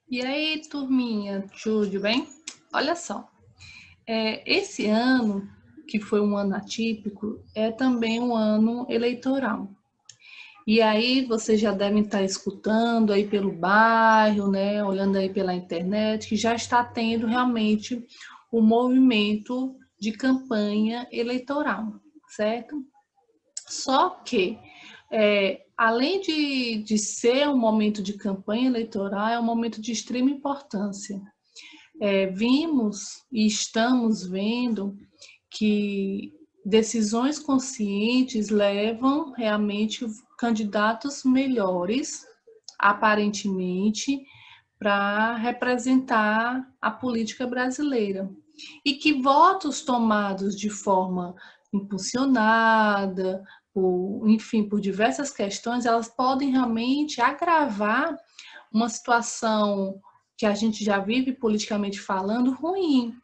E aí, turminha, tudo bem? Olha só, esse ano, que foi um ano atípico, é também um ano eleitoral. E aí, vocês já devem estar escutando aí pelo bairro, né, olhando aí pela internet, que já está tendo realmente um movimento de campanha eleitoral, certo? Só que, além de ser um momento de campanha eleitoral, é um momento de extrema importância. Vimos e estamos vendo que decisões conscientes levam realmente candidatos melhores, aparentemente, para representar a política brasileira. E que votos tomados de forma impulsionada, por diversas questões, elas podem realmente agravar uma situação que a gente já vive politicamente falando ruim,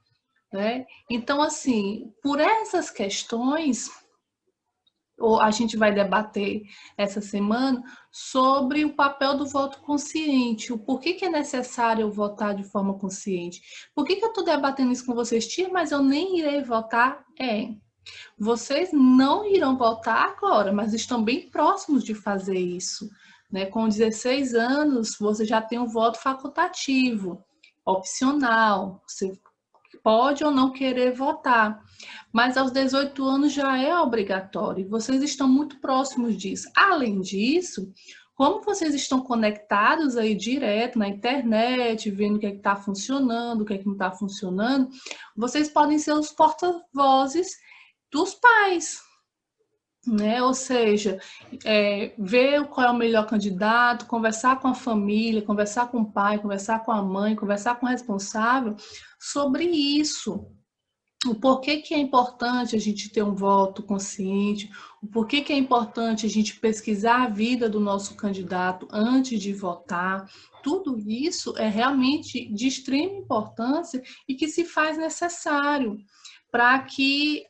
né? Então, assim, por essas questões, a gente vai debater essa semana sobre o papel do voto consciente, o porquê que é necessário eu votar de forma consciente. Por que eu estou debatendo isso com vocês, tia, mas eu nem irei votar? Vocês não irão votar agora, mas estão bem próximos de fazer isso, né? Com 16 anos, você já tem um voto facultativo, opcional, você pode ou não querer votar, mas aos 18 anos já é obrigatório, e vocês estão muito próximos disso. Além disso, como vocês estão conectados aí direto na internet, vendo o que é que está funcionando, o que é que não está funcionando, vocês podem ser os porta-vozes dos pais, né? Ou seja, ver qual é o melhor candidato, conversar com a família, conversar com o pai, conversar com a mãe, conversar com o responsável sobre isso. O porquê que é importante a gente ter um voto consciente, o porquê que é importante a gente pesquisar a vida do nosso candidato antes de votar. Tudo isso é realmente de extrema importância e que se faz necessário para que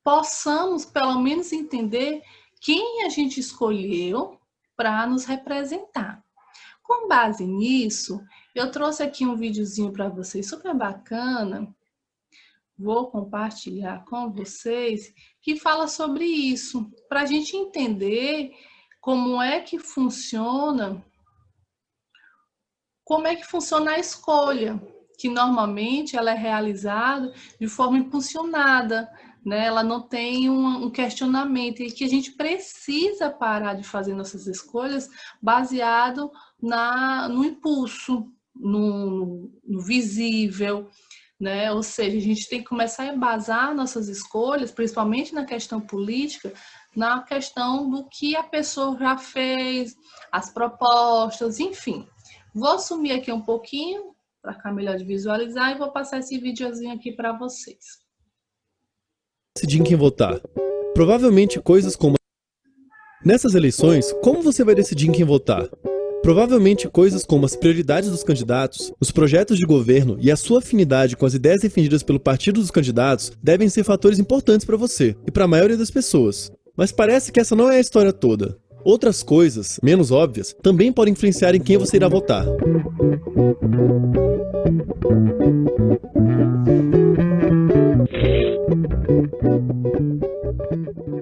possamos, pelo menos, entender quem a gente escolheu para nos representar. Com base nisso, eu trouxe aqui um videozinho para vocês super bacana, vou compartilhar com vocês, que fala sobre isso, para a gente entender como é que funciona a escolha, que normalmente ela é realizada de forma impulsionada, né? Ela não tem um questionamento, e que a gente precisa parar de fazer nossas escolhas baseado no impulso, no visível, né? Ou seja, a gente tem que começar a embasar nossas escolhas, principalmente na questão política, na questão do que a pessoa já fez, as propostas, enfim. Vou sumir aqui um pouquinho para ficar melhor de visualizar e vou passar esse videozinho aqui para vocês. Decidir em quem votar. Provavelmente coisas como... Nessas eleições, como você vai decidir em quem votar? Provavelmente coisas como as prioridades dos candidatos, os projetos de governo e a sua afinidade com as ideias defendidas pelo partido dos candidatos devem ser fatores importantes para você e para a maioria das pessoas. Mas parece que essa não é a história toda. Outras coisas, menos óbvias, também podem influenciar em quem você irá votar.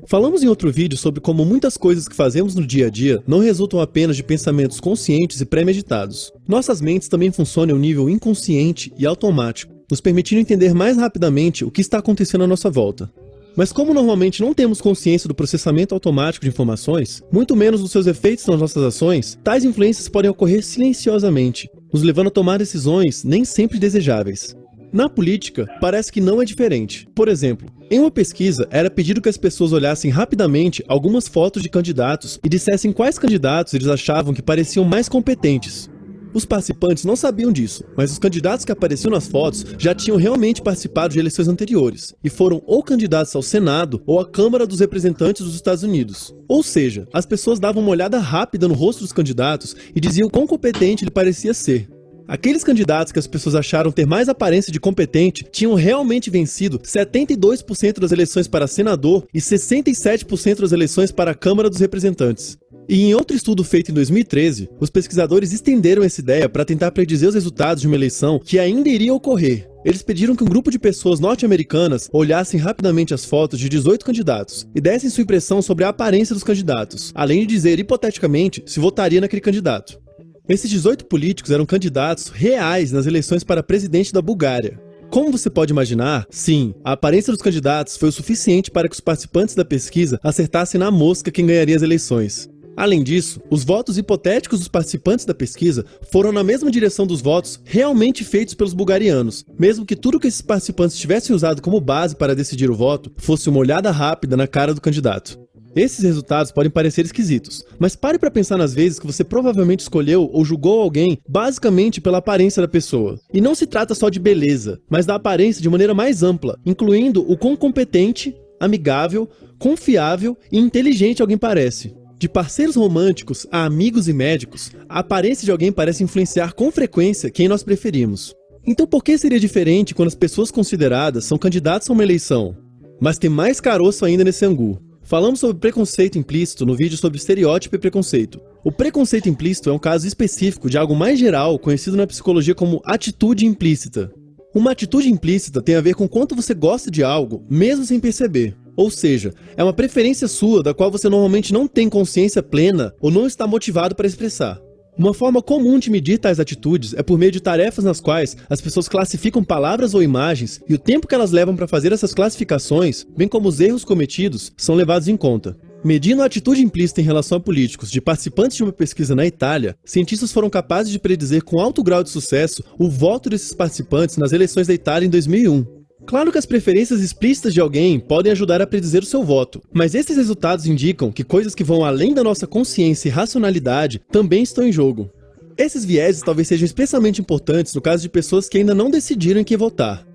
Falamos em outro vídeo sobre como muitas coisas que fazemos no dia a dia não resultam apenas de pensamentos conscientes e premeditados. Nossas mentes também funcionam em um nível inconsciente e automático, nos permitindo entender mais rapidamente o que está acontecendo à nossa volta. Mas como normalmente não temos consciência do processamento automático de informações, muito menos dos seus efeitos nas nossas ações, tais influências podem ocorrer silenciosamente, nos levando a tomar decisões nem sempre desejáveis. Na política, parece que não é diferente. Por exemplo, em uma pesquisa, era pedido que as pessoas olhassem rapidamente algumas fotos de candidatos e dissessem quais candidatos eles achavam que pareciam mais competentes. Os participantes não sabiam disso, mas os candidatos que apareciam nas fotos já tinham realmente participado de eleições anteriores, e foram ou candidatos ao Senado ou à Câmara dos Representantes dos Estados Unidos. Ou seja, as pessoas davam uma olhada rápida no rosto dos candidatos e diziam quão competente ele parecia ser. Aqueles candidatos que as pessoas acharam ter mais aparência de competente tinham realmente vencido 72% das eleições para senador e 67% das eleições para a Câmara dos Representantes. E em outro estudo feito em 2013, os pesquisadores estenderam essa ideia para tentar predizer os resultados de uma eleição que ainda iria ocorrer. Eles pediram que um grupo de pessoas norte-americanas olhassem rapidamente as fotos de 18 candidatos e dessem sua impressão sobre a aparência dos candidatos, além de dizer, hipoteticamente, se votaria naquele candidato. Esses 18 políticos eram candidatos reais nas eleições para presidente da Bulgária. Como você pode imaginar, sim, a aparência dos candidatos foi o suficiente para que os participantes da pesquisa acertassem na mosca quem ganharia as eleições. Além disso, os votos hipotéticos dos participantes da pesquisa foram na mesma direção dos votos realmente feitos pelos bulgarianos, mesmo que tudo que esses participantes tivessem usado como base para decidir o voto fosse uma olhada rápida na cara do candidato. Esses resultados podem parecer esquisitos, mas pare para pensar nas vezes que você provavelmente escolheu ou julgou alguém basicamente pela aparência da pessoa. E não se trata só de beleza, mas da aparência de maneira mais ampla, incluindo o quão competente, amigável, confiável e inteligente alguém parece. De parceiros românticos a amigos e médicos, a aparência de alguém parece influenciar com frequência quem nós preferimos. Então por que seria diferente quando as pessoas consideradas são candidatos a uma eleição? Mas tem mais caroço ainda nesse angu. Falamos sobre preconceito implícito no vídeo sobre estereótipo e preconceito. O preconceito implícito é um caso específico de algo mais geral conhecido na psicologia como atitude implícita. Uma atitude implícita tem a ver com quanto você gosta de algo, mesmo sem perceber. Ou seja, é uma preferência sua da qual você normalmente não tem consciência plena ou não está motivado para expressar. Uma forma comum de medir tais atitudes é por meio de tarefas nas quais as pessoas classificam palavras ou imagens e o tempo que elas levam para fazer essas classificações, bem como os erros cometidos, são levados em conta. Medindo a atitude implícita em relação a políticos de participantes de uma pesquisa na Itália, cientistas foram capazes de predizer com alto grau de sucesso o voto desses participantes nas eleições da Itália em 2001. Claro que as preferências explícitas de alguém podem ajudar a predizer o seu voto, mas esses resultados indicam que coisas que vão além da nossa consciência e racionalidade também estão em jogo. Esses vieses talvez sejam especialmente importantes no caso de pessoas que ainda não decidiram em quem votar.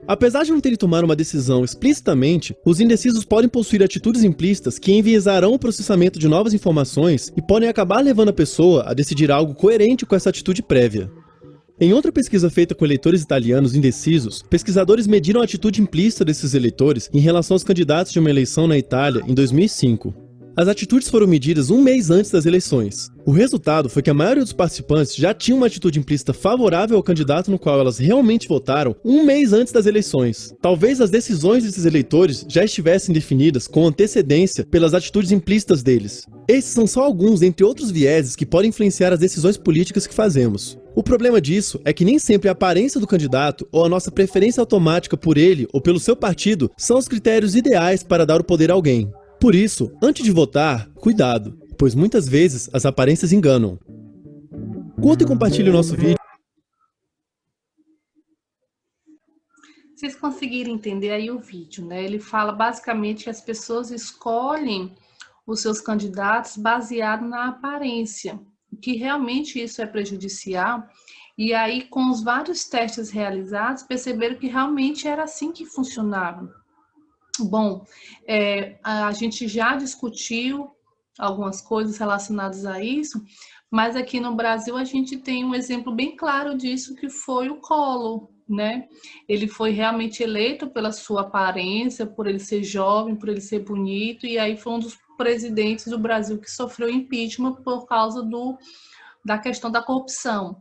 Apesar de não terem tomado uma decisão explicitamente, os indecisos podem possuir atitudes implícitas que enviesarão o processamento de novas informações e podem acabar levando a pessoa a decidir algo coerente com essa atitude prévia. Em outra pesquisa feita com eleitores italianos indecisos, pesquisadores mediram a atitude implícita desses eleitores em relação aos candidatos de uma eleição na Itália em 2005. As atitudes foram medidas um mês antes das eleições. O resultado foi que a maioria dos participantes já tinha uma atitude implícita favorável ao candidato no qual elas realmente votaram um mês antes das eleições. Talvez as decisões desses eleitores já estivessem definidas com antecedência pelas atitudes implícitas deles. Esses são só alguns dentre outros vieses que podem influenciar as decisões políticas que fazemos. O problema disso é que nem sempre a aparência do candidato ou a nossa preferência automática por ele ou pelo seu partido são os critérios ideais para dar o poder a alguém. Por isso, antes de votar, cuidado, pois muitas vezes as aparências enganam. Curta e compartilhe o nosso vídeo. Vocês conseguiram entender aí o vídeo, né? Ele fala basicamente que as pessoas escolhem os seus candidatos baseado na aparência, que realmente isso é prejudicial. E aí, com os vários testes realizados, perceberam que realmente era assim que funcionava. Bom, a gente já discutiu algumas coisas relacionadas a isso, mas aqui no Brasil a gente tem um exemplo bem claro disso, que foi o Collor, né? Ele foi realmente eleito pela sua aparência, por ele ser jovem, por ele ser bonito, e aí foi um dos presidentes do Brasil que sofreu impeachment por causa da questão da corrupção.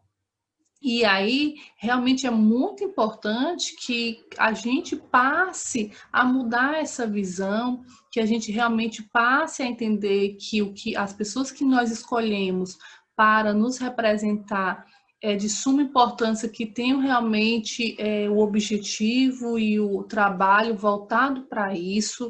E aí, realmente é muito importante que a gente passe a mudar essa visão, que a gente realmente passe a entender que as pessoas que nós escolhemos para nos representar é de suma importância, que tenham realmente o objetivo e o trabalho voltado para isso,